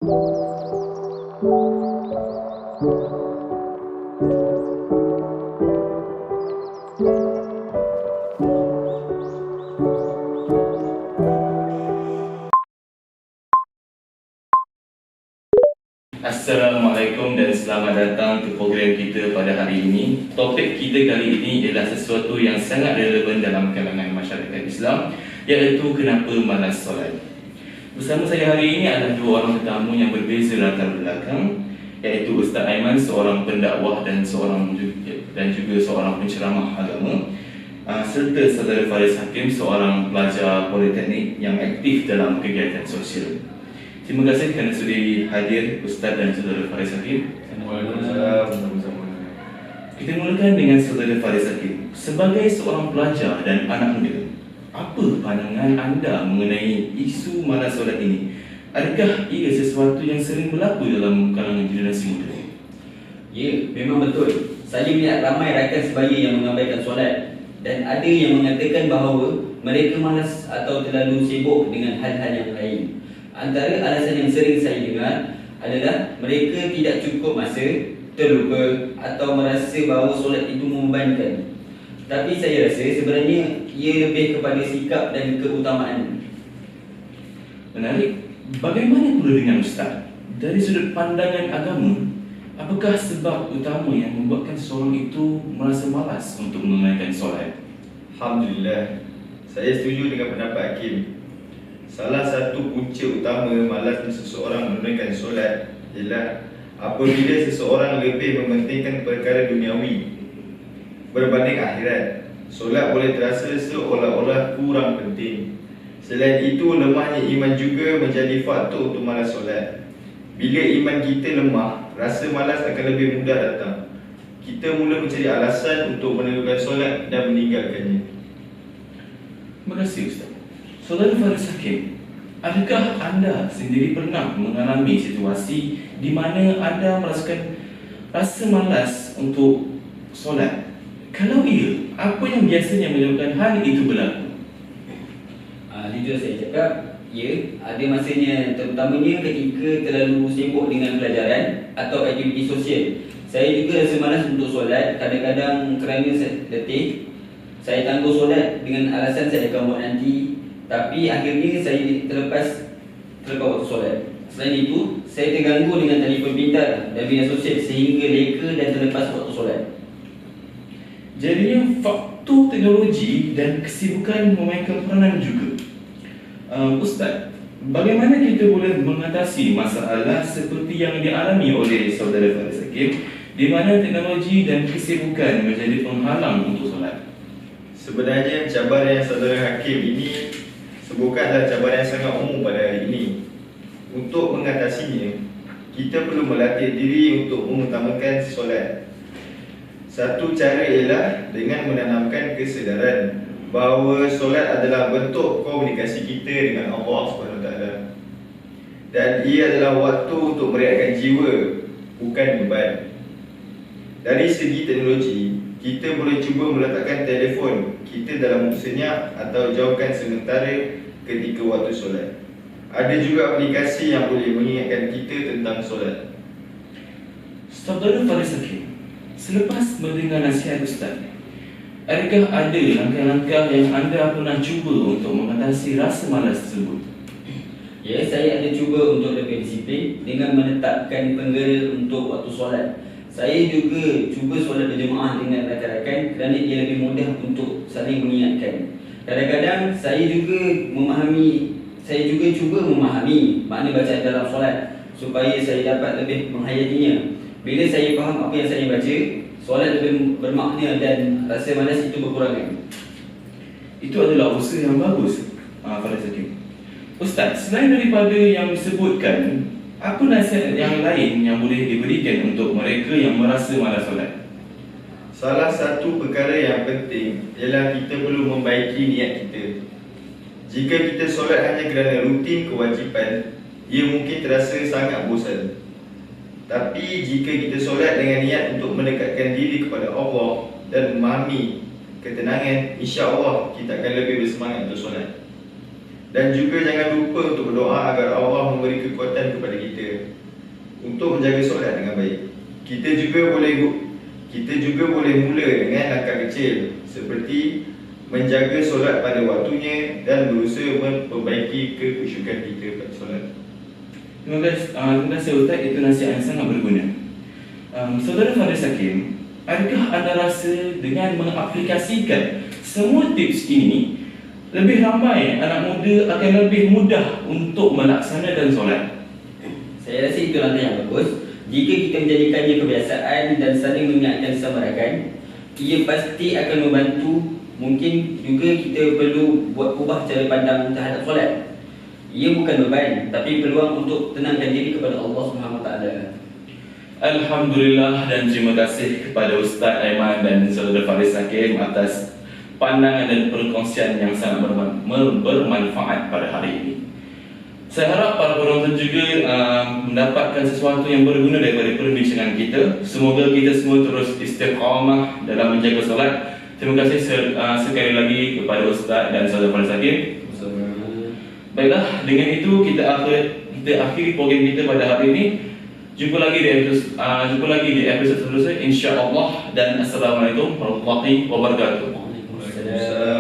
Assalamualaikum dan selamat datang ke program kita pada hari ini. Topik kita kali ini ialah sesuatu yang sangat relevan dalam kalangan masyarakat Islam, iaitu kenapa malas solat. Bersama saya hari ini adalah dua orang tetamu yang berbeza latar belakang, iaitu Ustaz Aiman, seorang pendakwah dan juga seorang penceramah agama, serta Saudara Faris Hakim, seorang pelajar politeknik yang aktif dalam kegiatan sosial. Terima kasih kerana sudi hadir Ustaz dan Saudara Faris Hakim. Waalaikumsalam. Kita mulakan dengan Saudara Faris Hakim. Sebagai seorang pelajar dan anak muda, apa pandangan anda mengenai isu malas solat ini? Adakah ia sesuatu yang sering berlaku dalam kalangan generasi muda? Ya, memang betul. Saya melihat ramai rakan sebaya yang mengabaikan solat, dan ada yang mengatakan bahawa mereka malas atau terlalu sibuk dengan hal-hal yang lain. Antara alasan yang sering saya dengar adalah mereka tidak cukup masa, terlupa atau merasa bahawa solat itu membebankan. Tapi saya rasa sebenarnya ia lebih kepada sikap dan keutamaan. Menarik. Bagaimana pula dengan Ustaz? Dari sudut pandangan agama, apakah sebab utama yang membuatkan seorang itu merasa malas untuk menunaikan solat? Alhamdulillah, saya setuju dengan pendapat Hakim. Salah satu punca utama malasnya seseorang menunaikan solat ialah apabila seseorang lebih mementingkan perkara duniawi berbanding akhirat. Solat boleh terasa seolah-olah kurang penting. Selain itu, lemahnya iman juga menjadi faktor untuk malas solat. Bila iman kita lemah, rasa malas akan lebih mudah datang. Kita mula mencari alasan untuk meninggalkan solat dan meninggalkannya. Terima kasih Ustaz. Saudara Faris Hakim, adakah anda sendiri pernah mengalami situasi di mana anda merasakan rasa malas untuk solat? Kalau iya, apa yang biasanya menyebabkan hal itu berlaku? Jujur saya cakap, ya, ada masanya, terutamanya ketika terlalu sibuk dengan pelajaran atau aktiviti sosial. Saya juga rasa malas untuk solat. Kadang-kadang kerana saya letih, saya tangguh solat dengan alasan saya akan buat nanti. Tapi akhirnya saya terlepas waktu solat. Selain itu, saya terganggu dengan telefon pintar dan media sosial sehingga leka dan terlepas waktu solat. Jadinya faktor teknologi dan kesibukan memainkan peranan juga. Ustaz, bagaimana kita boleh mengatasi masalah seperti yang dialami oleh Saudara Faris Hakim, di mana teknologi dan kesibukan menjadi penghalang untuk solat? Sebenarnya cabaran yang Saudara Hakim ini bukanlah cabaran yang sangat umum pada hari ini. Untuk mengatasinya, kita perlu melatih diri untuk mengutamakan solat. Satu cara ialah dengan menanamkan kesedaran bahawa solat adalah bentuk komunikasi kita dengan Allah SWT, dan ia adalah waktu untuk merehatkan jiwa, bukan beban. Dari segi teknologi, kita boleh cuba meletakkan telefon kita dalam muk senyap atau jauhkan sementara ketika waktu solat. Ada juga aplikasi yang boleh mengingatkan kita tentang solat. Saudara Faris Hakim, selepas mendengar nasihat Ustaz, adakah ada langkah-langkah yang anda pernah cuba untuk mengatasi rasa malas tersebut? Ya, saya ada cuba untuk lebih disiplin dengan menetapkan penggera untuk waktu solat. Saya juga cuba solat berjemaah dengan rakan-rakan kerana ia lebih mudah untuk saling mengingatkan. Kadang-kadang saya juga cuba memahami makna bacaan dalam solat supaya saya dapat lebih menghayatinya. Bila saya faham apa yang saya baca, solat lebih bermakna dan rasa malas itu berkurangan. Itu adalah usaha yang bagus, Faris Hakim. Ustaz, selain daripada yang disebutkan, apa nasihat yang lain yang boleh diberikan untuk mereka yang merasa malas solat? Salah satu perkara yang penting ialah kita perlu membaiki niat kita. Jika kita solat hanya kerana rutin kewajipan, ia mungkin terasa sangat bosan. Tapi jika kita solat dengan niat untuk mendekatkan diri kepada Allah dan memahami ketenangan, insya-Allah kita akan lebih bersemangat untuk solat. Dan juga jangan lupa untuk berdoa agar Allah memberi kekuatan kepada kita untuk menjaga solat dengan baik. Kita juga boleh mula dengan langkah kecil seperti menjaga solat pada waktunya dan berusaha memperbaiki kekhusyukan kita pada solat. Terima kasih Ustaz, itu nasihat yang sangat berguna. Saudara Faris Hakim, adakah anda rasa dengan mengaplikasikan semua tips ini, lebih ramai anak muda akan lebih mudah untuk melaksanakan solat? Saya rasa itu langkah yang bagus. Jika kita menjadikannya kebiasaan dan saling mengingatkan sama rakan, ia pasti akan membantu. Mungkin juga kita perlu buat ubah cara pandang terhadap solat. Ia bukan beban, tapi peluang untuk tenangkan diri kepada Allah SWT. Alhamdulillah, dan terima kasih kepada Ustaz Aiman dan saudara Faris Hakim atas pandangan dan perkongsian yang sangat bermanfaat pada hari ini. Saya harap para penonton juga mendapatkan sesuatu yang berguna daripada perbincangan kita. Semoga kita semua terus istiqamah dalam menjaga solat. Terima kasih sekali lagi kepada Ustaz dan saudara Faris Hakim. Baiklah, dengan itu kita akhiri program kita pada hari ini. Jumpa lagi di episode seterusnya, insya-Allah, dan assalamualaikum warahmatullahi wabarakatuh. Waalaikumsalam.